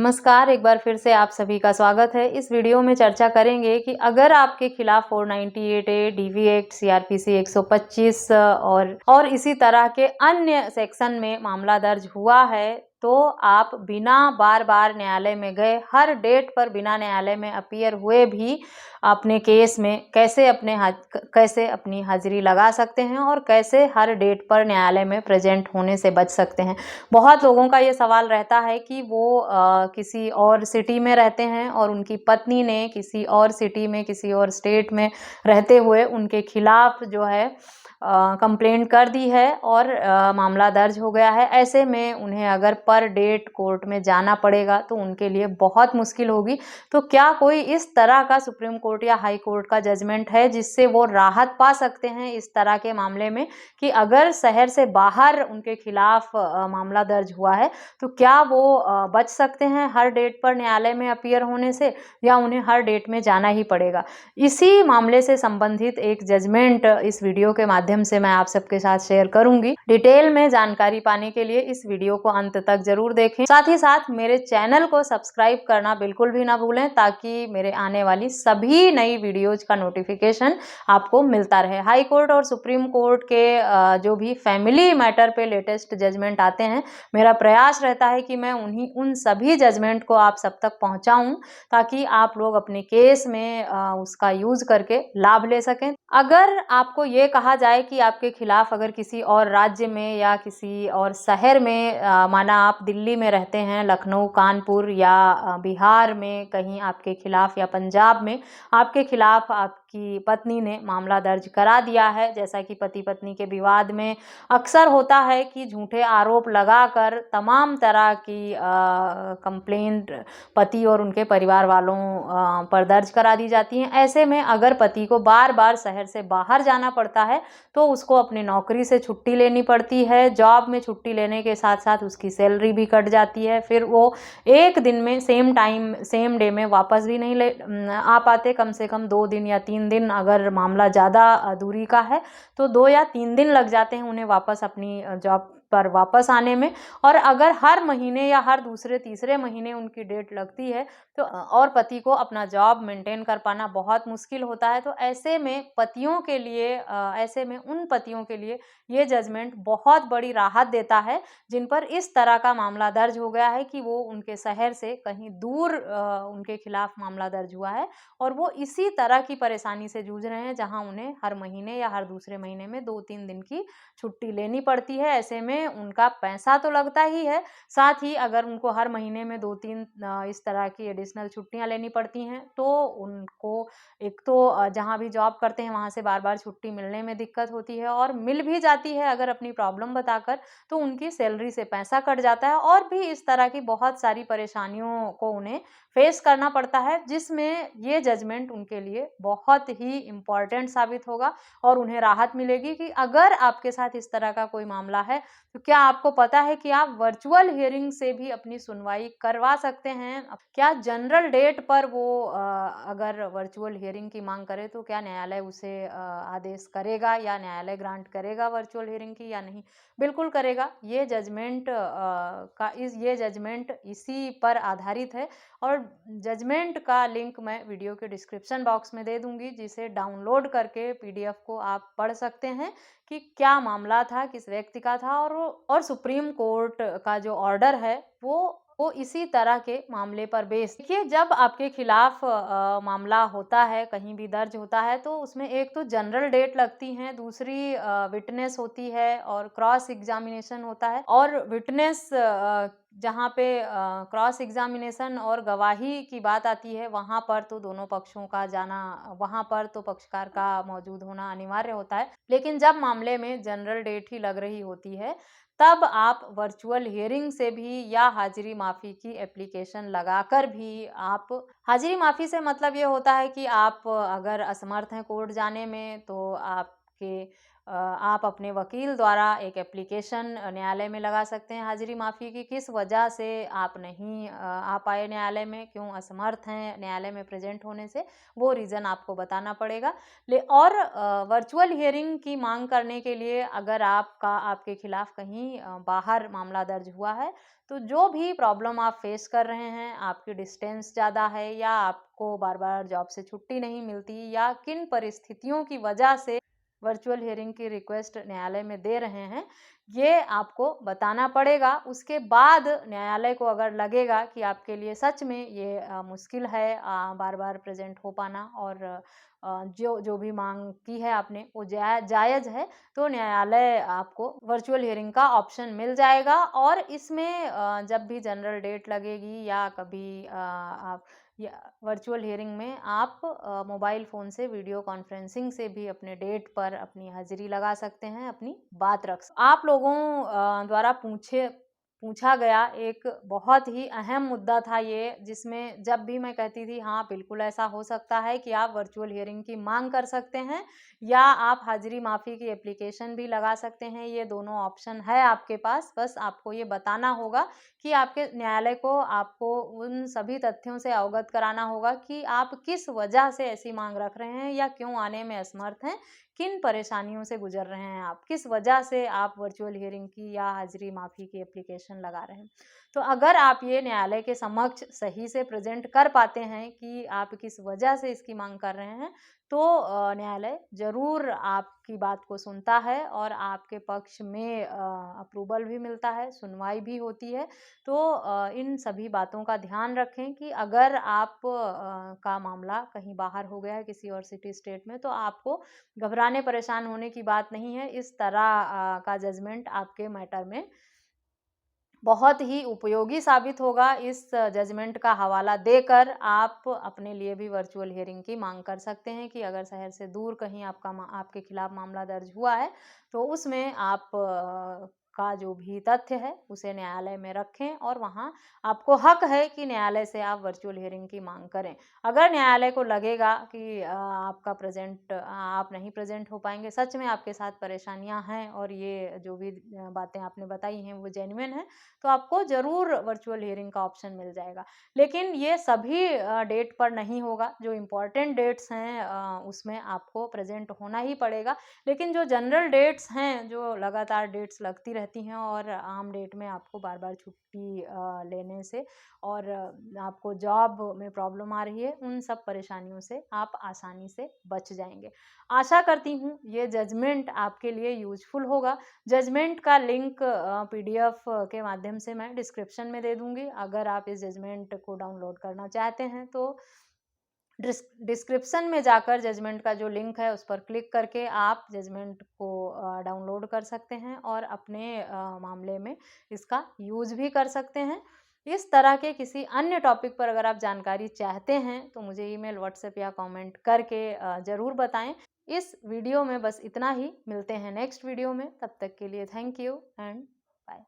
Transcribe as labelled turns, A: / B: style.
A: नमस्कार, एक बार फिर से आप सभी का स्वागत है। इस वीडियो में चर्चा करेंगे कि अगर आपके खिलाफ 498 ए, डीवी एक्ट, सीआरपीसी 125 और इसी तरह के अन्य सेक्शन में मामला दर्ज हुआ है, तो आप बिना बार-बार न्यायालय में गए, हर डेट पर बिना न्यायालय में अपीयर हुए भी अपने केस में कैसे अपनी हाजिरी लगा सकते हैं और कैसे हर डेट पर न्यायालय में प्रेजेंट होने से बच सकते हैं। बहुत लोगों का ये सवाल रहता है कि वो किसी और सिटी में रहते हैं और उनकी पत्नी ने किसी और सिटी में, किसी और स्टेट में रहते हुए उनके खिलाफ जो है कंप्लेंट कर दी है और मामला दर्ज हो गया है। ऐसे में उन्हें अगर पर डेट कोर्ट में जाना पड़ेगा तो उनके लिए बहुत मुश्किल होगी। तो क्या कोई इस तरह का सुप्रीम कोर्ट या हाई कोर्ट का जजमेंट है जिससे वो राहत पा सकते हैं इस तरह के मामले में, कि अगर शहर से बाहर उनके खिलाफ मामला दर्ज हुआ है तो क्या वो बच सकते हैं हर डेट पर न्यायालय में अपीयर होने से, या उन्हें हर डेट में जाना ही पड़ेगा? इसी मामले से संबंधित एक जजमेंट इस वीडियो के माध्यम से मैं आप सबके साथ शेयर करूंगी। डिटेल में जानकारी पाने के लिए इस वीडियो को अंत तक जरूर देखें। साथ ही साथ मेरे चैनल को सब्सक्राइब करना बिल्कुल भी ना भूलें, ताकि मेरे आने वाली सभी नई वीडियोज का नोटिफिकेशन आपको मिलता रहे। हाई कोर्ट और सुप्रीम कोर्ट के जो भी फैमिली मैटर पे लेटेस्ट जजमेंट आते हैं, मेरा प्रयास रहता है कि मैं उन सभी जजमेंट को आप सब तक पहुंचाऊं, ताकि आप लोग अपने केस में उसका यूज करके लाभ ले सकें। अगर आपको ये कहा जाए कि आपके खिलाफ अगर किसी और राज्य में या किसी और शहर में, माना आप दिल्ली में रहते हैं, लखनऊ, कानपुर या बिहार में कहीं आपके खिलाफ, या पंजाब में आपके खिलाफ आपकी पत्नी ने मामला दर्ज करा दिया है, जैसा कि पति पत्नी के विवाद में अक्सर होता है कि झूठे आरोप लगाकर तमाम तरह की कंप्लेंट पति और उनके परिवार वालों पर दर्ज करा दी जाती हैं। ऐसे में अगर पति को बार बार शहर से बाहर जाना पड़ता है तो उसको अपनी नौकरी से छुट्टी लेनी पड़ती है। जॉब में छुट्टी लेने के साथ साथ उसकी सैलरी भी कट जाती है। फिर वो एक दिन में सेम टाइम सेम डे में वापस भी नहीं आ पाते। कम से कम 2 दिन या 3 दिन, अगर मामला ज़्यादा दूरी का है तो 2 या 3 दिन लग जाते हैं उन्हें वापस अपनी जॉब पर वापस आने में। और अगर हर महीने या हर दूसरे तीसरे महीने उनकी डेट लगती है तो और पति को अपना जॉब मेंटेन कर पाना बहुत मुश्किल होता है। तो ऐसे में उन पतियों के लिए ये जजमेंट बहुत बड़ी राहत देता है, जिन पर इस तरह का मामला दर्ज हो गया है कि वो उनके शहर से कहीं दूर उनके खिलाफ मामला दर्ज हुआ है और वो इसी तरह की परेशानी से जूझ रहे हैं, जहां उन्हें हर महीने या हर दूसरे महीने में 2-3 दिन की छुट्टी लेनी पड़ती है। ऐसे में उनका पैसा तो लगता ही है, साथ ही अगर उनको हर महीने में 2-3 इस तरह की एडिशनल छुट्टियां लेनी पड़ती हैं तो उनको एक तो जहां भी जॉब करते हैं वहां से बार बार छुट्टी मिलने में दिक्कत होती है, और मिल भी जाती है अगर अपनी प्रॉब्लम बताकर तो उनकी सैलरी से पैसा कट जाता है, और भी इस तरह की बहुत सारी परेशानियों को उन्हें फेस करना पड़ता है, जिसमें ये जजमेंट उनके लिए बहुत ही इम्पॉर्टेंट साबित होगा और उन्हें राहत मिलेगी। कि अगर आपके साथ इस तरह का कोई मामला है तो क्या आपको पता है कि आप वर्चुअल हियरिंग से भी अपनी सुनवाई करवा सकते हैं? क्या जनरल डेट पर वो अगर वर्चुअल हियरिंग की मांग करे तो क्या न्यायालय उसे आदेश करेगा या न्यायालय ग्रांट करेगा वर्चुअल हियरिंग की, या नहीं? बिल्कुल करेगा। ये जजमेंट इसी पर आधारित है, और जजमेंट का लिंक मैं वीडियो के डिस्क्रिप्शन बॉक्स में दे दूंगी, जिसे डाउनलोड करके पीडीएफ को आप पढ़ सकते हैं कि क्या मामला था, किस व्यक्ति का था। और सुप्रीम कोर्ट का जो ऑर्डर है वो इसी तरह के मामले पर बेस्ड। देखिए, जब आपके खिलाफ मामला होता है, कहीं भी दर्ज होता है, तो उसमें एक तो जनरल डेट लगती है, दूसरी विटनेस होती है और क्रॉस एग्जामिनेशन होता है। और विटनेस जहाँ पे क्रॉस एग्जामिनेशन और गवाही की बात आती है, वहाँ पर तो दोनों पक्षों का जाना, वहाँ पर तो पक्षकार का मौजूद होना अनिवार्य होता है। लेकिन जब मामले में जनरल डेट ही लग रही होती है, तब आप वर्चुअल हियरिंग से भी या हाजिरी माफ़ी की एप्लीकेशन लगाकर भी आप हाजिरी माफ़ी से मतलब ये होता है कि आप अगर असमर्थ हैं कोर्ट जाने में, तो आपके आप अपने वकील द्वारा एक एप्लीकेशन न्यायालय में लगा सकते हैं हाजिरी माफ़ी की। किस वजह से आप नहीं आ पाए न्यायालय में, क्यों असमर्थ हैं न्यायालय में प्रेजेंट होने से, वो रीज़न आपको बताना पड़ेगा। और वर्चुअल हियरिंग की मांग करने के लिए अगर आपके खिलाफ कहीं बाहर मामला दर्ज हुआ है, तो जो भी प्रॉब्लम आप फेस कर रहे हैं, आपकी डिस्टेंस ज़्यादा है या आपको बार-बार जॉब से छुट्टी नहीं मिलती या किन परिस्थितियों की वजह से वर्चुअल हियरिंग की रिक्वेस्ट न्यायालय में दे रहे हैं, ये आपको बताना पड़ेगा। उसके बाद न्यायालय को अगर लगेगा कि आपके लिए सच में ये मुश्किल है बार-बार प्रेज़ेंट हो पाना और जो जो भी माँग की है आपने वो जायज़ है, तो न्यायालय आपको वर्चुअल हियरिंग का ऑप्शन मिल जाएगा। और इसमें जब भी जनरल डेट लगेगी या कभी आप या वर्चुअल हियरिंग में आप मोबाइल फ़ोन से वीडियो कॉन्फ्रेंसिंग से भी अपने डेट पर अपनी हाज़िरी लगा सकते हैं, अपनी बात रख सकते हैं। आप लोगों द्वारा पूछा गया एक बहुत ही अहम मुद्दा था ये, जिसमें जब भी मैं कहती थी हाँ, बिल्कुल ऐसा हो सकता है कि आप वर्चुअल हियरिंग की माँग कर सकते हैं या आप हाज़िरी माफ़ी की एप्लीकेशन भी लगा सकते हैं। ये दोनों ऑप्शन है आपके पास, बस आपको ये बताना होगा कि आपके न्यायालय को आपको उन सभी तथ्यों से अवगत कराना होगा कि आप किस वजह से ऐसी माँग रख रहे हैं या क्यों आने में असमर्थ हैं, किन परेशानियों से गुजर रहे हैं आप, किस वजह से आप वर्चुअल हियरिंग की या हाज़िरी माफ़ी की एप्लीकेशन लगा रहे हैं। तो अगर आप ये न्यायालय के समक्ष सही से प्रेज़ेंट कर पाते हैं कि आप किस वजह से इसकी माँग कर रहे हैं, तो न्यायालय ज़रूर आपकी बात को सुनता है और आपके पक्ष में अप्रूवल भी मिलता है, सुनवाई भी होती है। तो इन सभी बातों का ध्यान रखें कि अगर आप का मामला कहीं बाहर हो गया है किसी और सिटी स्टेट में, तो आपको घबराने परेशान होने की बात नहीं है। इस तरह का जजमेंट आपके मैटर में बहुत ही उपयोगी साबित होगा। इस जजमेंट का हवाला देकर आप अपने लिए भी वर्चुअल हियरिंग की मांग कर सकते हैं कि अगर शहर से दूर कहीं आपके खिलाफ मामला दर्ज हुआ है, तो उसमें आप का जो भी तथ्य है उसे न्यायालय में रखें और वहाँ आपको हक है कि न्यायालय से आप वर्चुअल हियरिंग की मांग करें। अगर न्यायालय को लगेगा कि आप नहीं प्रेजेंट हो पाएंगे, सच में आपके साथ परेशानियां हैं और ये जो भी बातें आपने बताई हैं वो जेन्युइन है, तो आपको ज़रूर वर्चुअल हियरिंग का ऑप्शन मिल जाएगा। लेकिन ये सभी डेट पर नहीं होगा, जो इम्पोर्टेंट डेट्स हैं उसमें आपको प्रेजेंट होना ही पड़ेगा। लेकिन जो जनरल डेट्स हैं, जो लगातार डेट्स लगती रहती हैं और आम डेट में आपको बार-बार छुट्टी लेने से और आपको जॉब में प्रॉब्लम आ रही है, उन सब परेशानियों से आप आसानी से बच जाएँगे। आशा करती हूँ ये जजमेंट आपके लिए यूज़फुल होगा। जजमेंट का लिंक पीडीएफ के माध्यम से मैं डिस्क्रिप्शन में दे दूँगी। अगर आप इस जजमेंट को डाउनलोड करना चाहते हैं, तो डिस्क्रिप्शन में जाकर जजमेंट का जो लिंक है उस पर क्लिक करके आप जजमेंट को डाउनलोड कर सकते हैं और अपने मामले में इसका यूज़ भी कर सकते हैं। इस तरह के किसी अन्य टॉपिक पर अगर आप जानकारी चाहते हैं, तो मुझे ईमेल, व्हाट्सएप या कमेंट करके ज़रूर बताएं। इस वीडियो में बस इतना ही। मिलते हैं नेक्स्ट वीडियो में। तब तक के लिए थैंक यू एंड बाय।